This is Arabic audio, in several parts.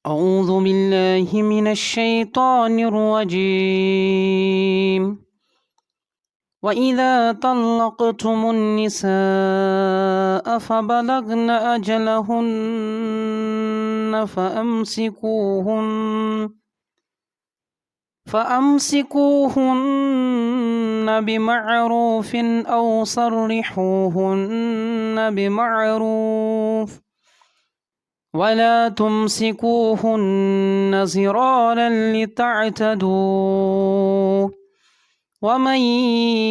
أعوذ بالله من الشيطان الرجيم. وإذا طلقتم النساء فبلغن أجلهن فأمسكوهن بمعروف أو صرحوهن بمعروف ولا تمسكوهن زرارا لتعتدوا ومن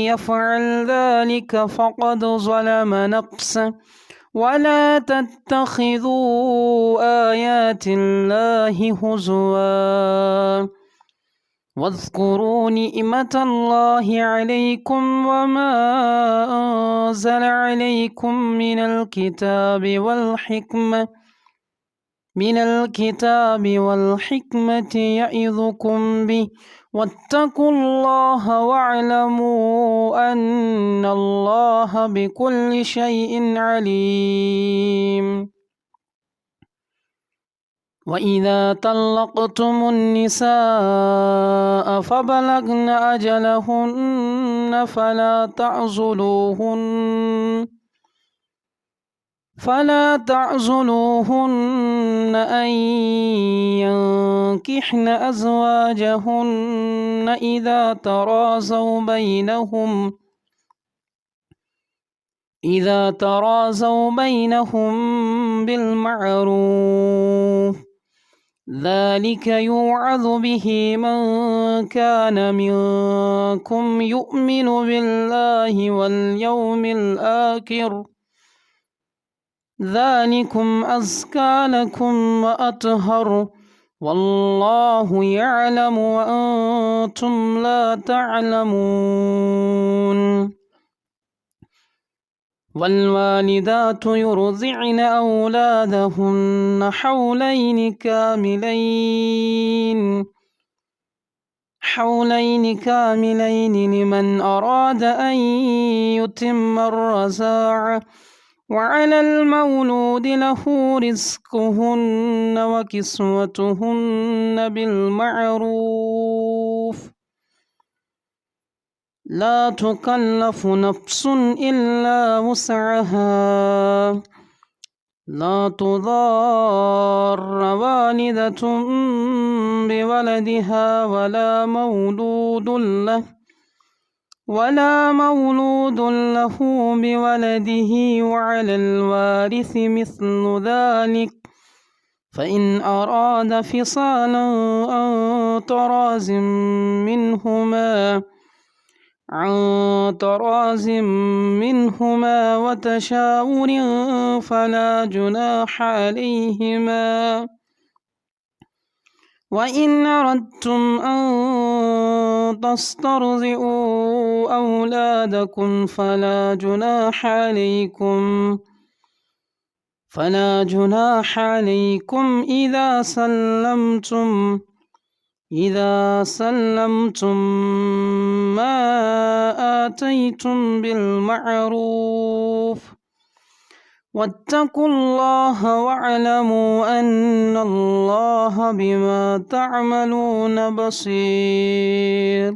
يفعل ذلك فقد ظلم نفسه ولا تتخذوا آيات الله هزوا واذكروا نعمة الله عليكم وما أنزل عليكم من الكتاب والحكمة يعظكم به واتقوا الله واعلموا أن الله بكل شيء عليم. وإذا طلقتم النساء فبلغن أجلهن فلا تعزلوهن أن ينكحن أزواجهن إذا تراضوا بينهم بالمعروف ذلك يوعظ به من كان منكم يؤمن بالله واليوم الآخر ذلكم أزكى لكم وأطهر والله يعلم وأنتم لا تعلمون. والوالدات يرضعن أولادهن حولين كاملين لمن أراد أن يتم الرضاعة وعلى المولود له رزقهن وكسوتهن بالمعروف لا تكلف نفس إلا وسعها لا تضار والدة بولدها ولا مولود له بولده وعلى الوارث مثل ذلك فإن أراد فصالا عن طراز منهما وتشاور فلا جناح عليهما وإن أردتم أن تسترضعوا أولادكم فلا جناح عليكم إذا سلمتم ما آتيتم بالمعروف واتقوا الله واعلموا أن الله بما تعملون بصير.